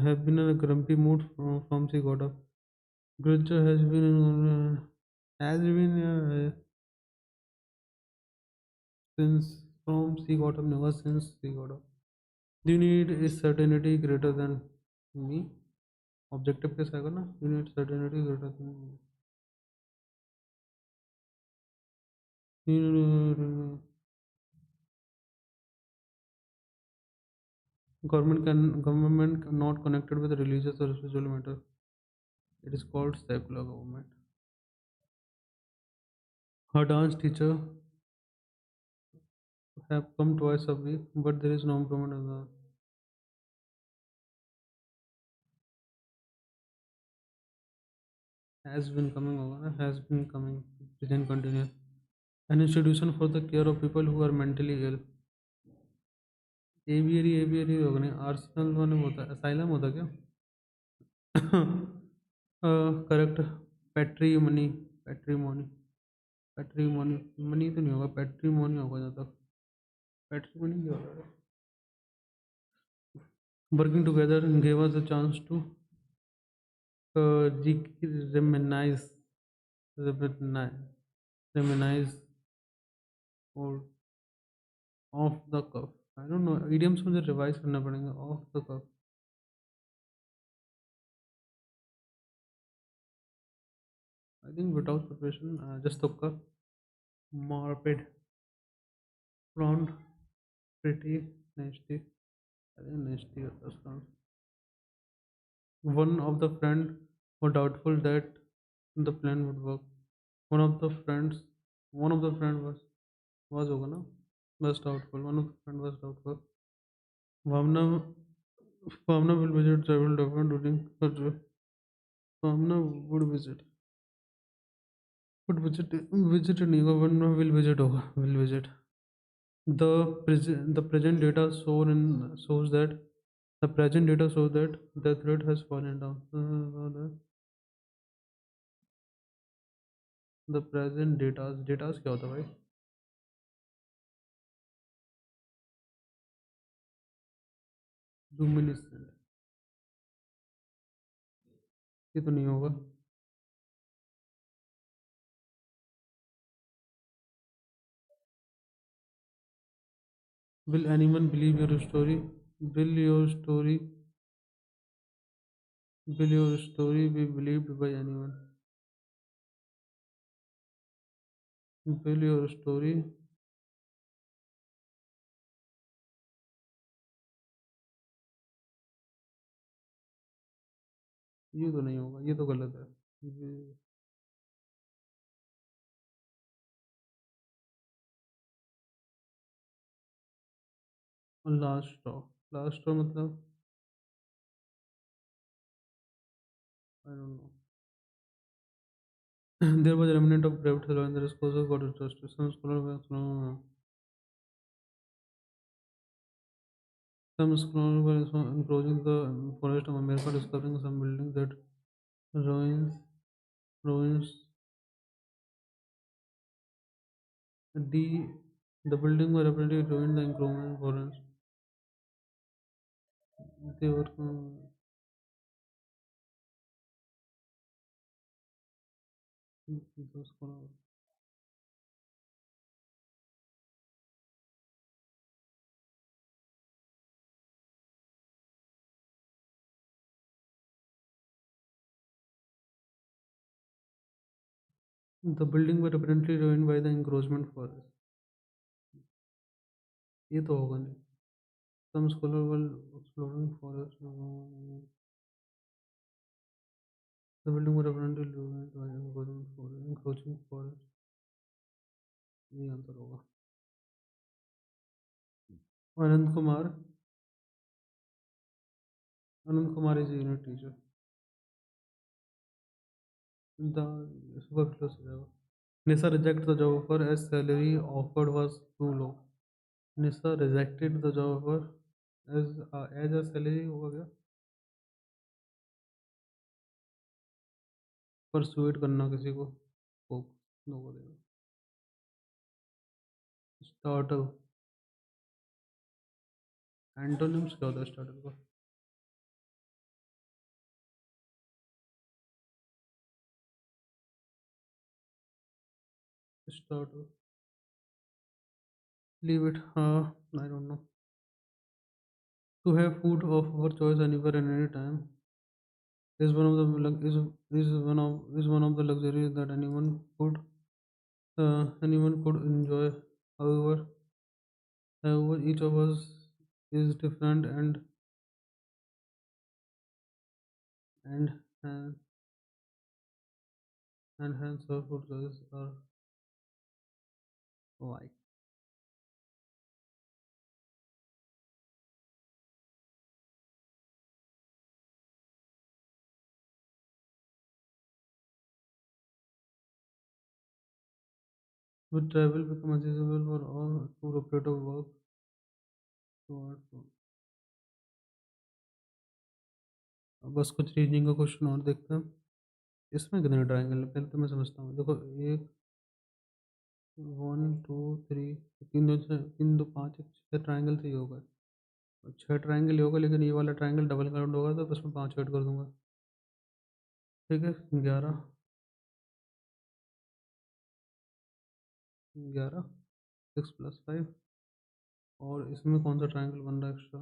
have been in a grumpy mood from she got up. Gulcha has been since from she got up, never since she got up. Do you need is certainty greater than me? Objective कैसा आएगा ना, you need certainty greater than me. Government not connected with religious or spiritual matter. It is called secular government. Her dance teacher have come twice a week, but there is no improvement in the has been coming over, has been coming, present continuous. An institution for the care of people who are mentally ill. Aviary होगा नहीं, Arsenal वाले होता है, asylum होता क्या? Correct. पैट्रीमनी, पैट्रीमोनी, पैट्रीमोनी, money तो नहीं होगा, पैट्रीमोनी होगा जहाँ तक। पैट्रीमोनी क्या होगा? Working together gave us a chance to reminisce, reminisce, reminisce or off the cuff. I don't know, idioms मुझे रिवाइज करना पड़ेगा। Off the cuff, I think without preparation, just तुक्का। Morbid, prompt, pretty, nasty, I think nasty होता है उसका। One of the friend were doubtful that the plan would work. One of the friends, one of the friend was होगा ना, was doubtful. One of the friend was doubtful. Bhavna, Bhavna will visit several different during her trip. Bhavna would visit, would visit, visit नहीं होगा, भावना will visit होगा, will visit. The present data shows that the present data shows that the threat has fallen down. The present data क्या होता है भाई? luminescent, ये तो नहीं होगा। Will anyone believe your story? Will your story will your story be believed by anyone? Will your story, ये तो नहीं होगा, ये तो गलत है। लास्ट स्ट्रॉ, लास्ट स्ट्रॉ मतलब आई don't no. There was a remnant of private law and the disclosure got justice. Some scholars were encroaching the forest of America, discovering some buildings that ruins ruins the the building were apparently ruined the improvement forest. They were those scholars. The building were apparently ruined by the encroachment forest. ये तो होगा नहीं। some scholar while exploring forest. The building would apparently encroaching forest. ये answer होगा। Anand Kumar, Anand Kumar is unit teacher. The super close हो जाएगा। Nisha reject the job offer as salary offered was too low. Nisha rejected the job offer as a salary होगा क्या? Persuade करना किसी को, no को देगा। स्टार्टल, एंटोनिम्स क्या होता है स्टार्टल का? स्टार्टल, लीव इट, हाँ, I don't know. To have food of our choice anywhere and any time is one of the is one of the luxuries that anyone could enjoy. However, each of us is different and and, and hence our food choices are alike. With travel become accessible for all tour operator work towards. अब बस कुछ reasoning का question और देखते हैं। इसमें कितने triangle है पहले तो मैं समझता हूँ। देखो, एक, 1 2 3, तीन दो पाँच, एक छः ट्रायंगल से ही होगा। और छः ट्रायंगल ही होगा, लेकिन ये वाला ट्रायंगल डबल काउंट होगा तो बस मैं 5 ऐड कर दूंगा। ठीक है, 11, 11, 6 + 5। और इसमें कौन सा ट्रायंगल बन रहा है एक्स्ट्रा?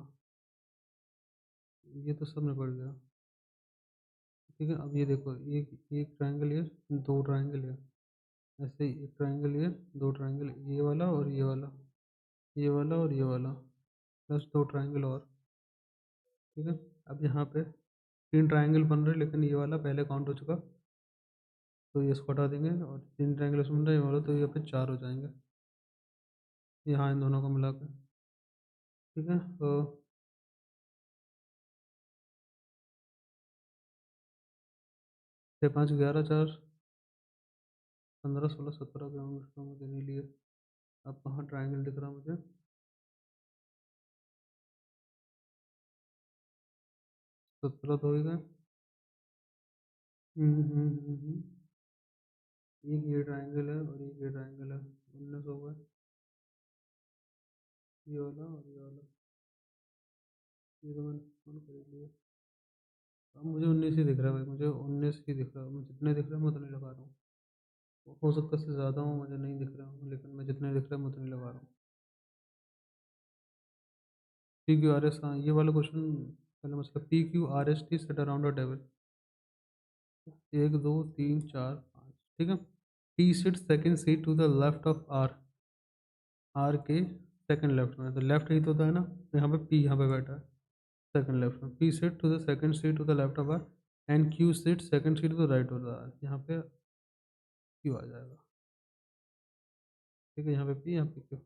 ये तो सब में पड़ गया। ठीक है, अब ये देखो, एक एक ट्रायंगल ये, दो ट्रायंगल ये, ऐसे ही एक ट्रायंगल ये, दो ट्रायंगल, ये वाला और ये वाला, ये वाला और ये वाला, प्लस दो ट्रायंगल और। ठीक है, अब यहाँ पे तीन ट्रायंगल बन रहे, लेकिन ये वाला पहले काउंट हो चुका, तो ये इसको हटा देंगे। और तीन ट्रायंगल इसमें बन रहा है, ये वाला, तो यहाँ पे 4 हो जाएंगे यहाँ इन दोनों को मिला के। ठीक है, तो 6 5 11, 4 15 16 17 ग्राउंड का मुझे नहीं लिए। अब कहाँ ट्रायंगल दिख रहा मुझे? 17 तो हो ही गए। एक ये ट्रायंगल है और एक ये ट्रायंगल है, 19 हो गए। ये वाला और ये वाला, ये तो मैंने फोन कर लिया। अब मुझे 19 ही दिख रहा है भाई, मुझे 19 ही दिख रहा है। मैं जितने दिख रहा है मैं उतने लगा रहा हूँ। हो सकता है इससे ज़्यादा हूँ, मुझे नहीं दिख रहा हूँ, लेकिन मैं जितने दिख रहा है मैं उतने लगा रहा हूँ। PQRS, हाँ, ये वाला क्वेश्चन पहले मतलब PQRST set around a table. 1 2 3 4 5। ठीक है, T sit second seat to the left of R, R के सेकंड लेफ्ट में, तो लेफ्ट ही तो होता है ना, तो यहाँ पे P यहाँ पे बैठा है सेकंड लेफ्ट में। P sit to the second seat to the left of R and Q sit second seat to the right of the R. यहाँ पे Q आ जाएगा। ठीक है, यहाँ पे P, यहाँ पे Q।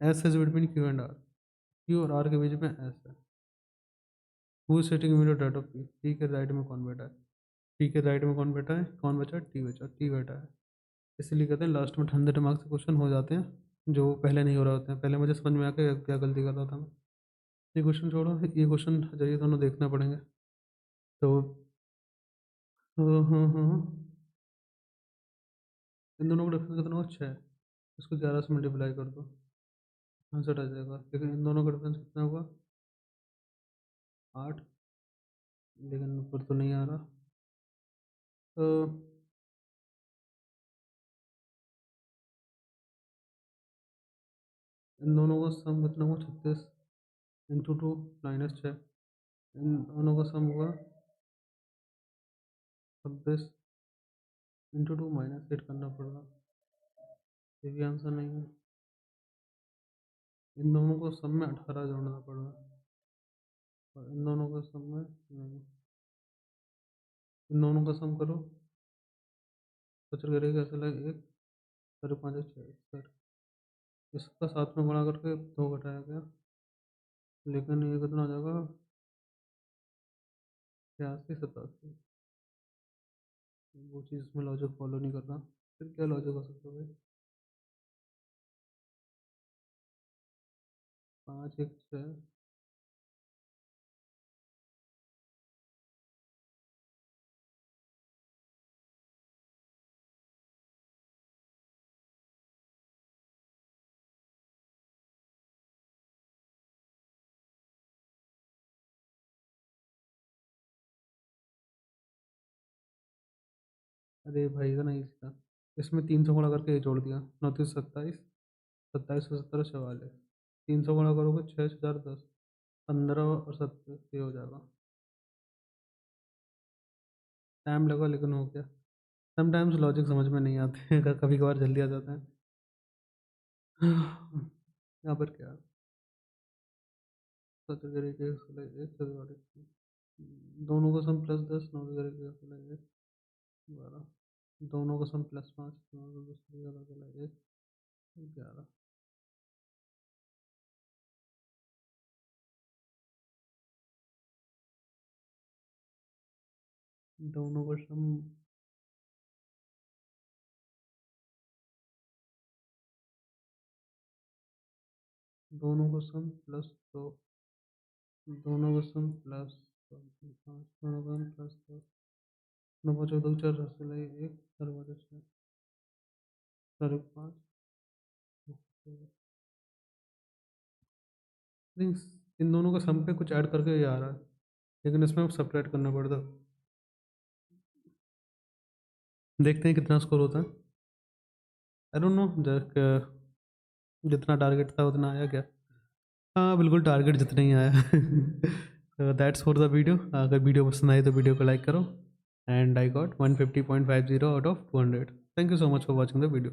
S is between Q and R, Q और R के बीच में S है। Who is sitting immediate right of P, P के राइट में कौन बैठा है? P के राइट में कौन बैठा है? कौन बचा? T बचा, T बैठा है। इसलिए कहते हैं लास्ट में ठंडे दिमाग से क्वेश्चन हो जाते हैं जो पहले नहीं हो रहे होते हैं। पहले मुझे समझ में आ गया क्या गलती कर रहा था मैं। ये क्वेश्चन छोड़ो, ये क्वेश्चन चाहिए दोनों देखना पड़ेंगे। तो हाँ हाँ हाँ, इन दोनों का डिफरेंस कितना हुआ? 6। इसको 11 से मल्टीप्लाई कर दो, आंसर आ जाएगा। लेकिन इन दोनों का डिफरेंस कितना हुआ? 8। लेकिन ऊपर तो नहीं आ रहा। तो इन दोनों का सम कितना हुआ? 36 इंटू 2 -6। इन दोनों का सम हुआ 26 इंटू 2 -8 करना पड़ेगा। ये भी आंसर नहीं है, इन दोनों को सम में 18 जोड़ना पड़ेगा और इन दोनों का सम में नहीं, इन दोनों का सम करो, सचर करेगा ऐसा लगे 1 साढ़े 5 6 सर, इसका साथ में गुणा करके 2 घटाया गया, लेकिन ये कितना हो जाएगा 86 87, वो चीज़ में लॉजिक फॉलो नहीं कर रहा, फिर क्या लॉजिक हो सकता है भाई? 5 1 6 अरे भाई का नहीं था, इसमें 300 गुणा करके ये जोड़ दिया, 29 27, 27 से 17 44, 300 गुणा करोगे 6 4 10 15 और 70 ये हो जाएगा। टाइम लगा लेकिन हो गया। समटाइम्स लॉजिक समझ में नहीं आते हैं, कभी कभार जल्दी आ जाता है। यहाँ पर क्या सच तरीके से एक से दोनों का सम +10 9 तरीके से 12, दोनों का सम +5 1 11, दोनों का सम दोनों का सम +2, दोनों का सम +5, दोनों का सम +2, 9 5 2 4 1 4 5 6 4 1 5, नहीं इन दोनों का सम पे कुछ ऐड करके ये आ रहा है, लेकिन इसमें सब्ट्रैक्ट करना पड़ता। देखते हैं कितना स्कोर होता है। आई डोंट नो, जितना टारगेट था उतना आया क्या? हाँ बिल्कुल टारगेट जितना ही आया। That's for the video. अगर वीडियो पसंद आई तो वीडियो को लाइक करो, and I got 150.50 out of 200। Thank you so much for watching the video.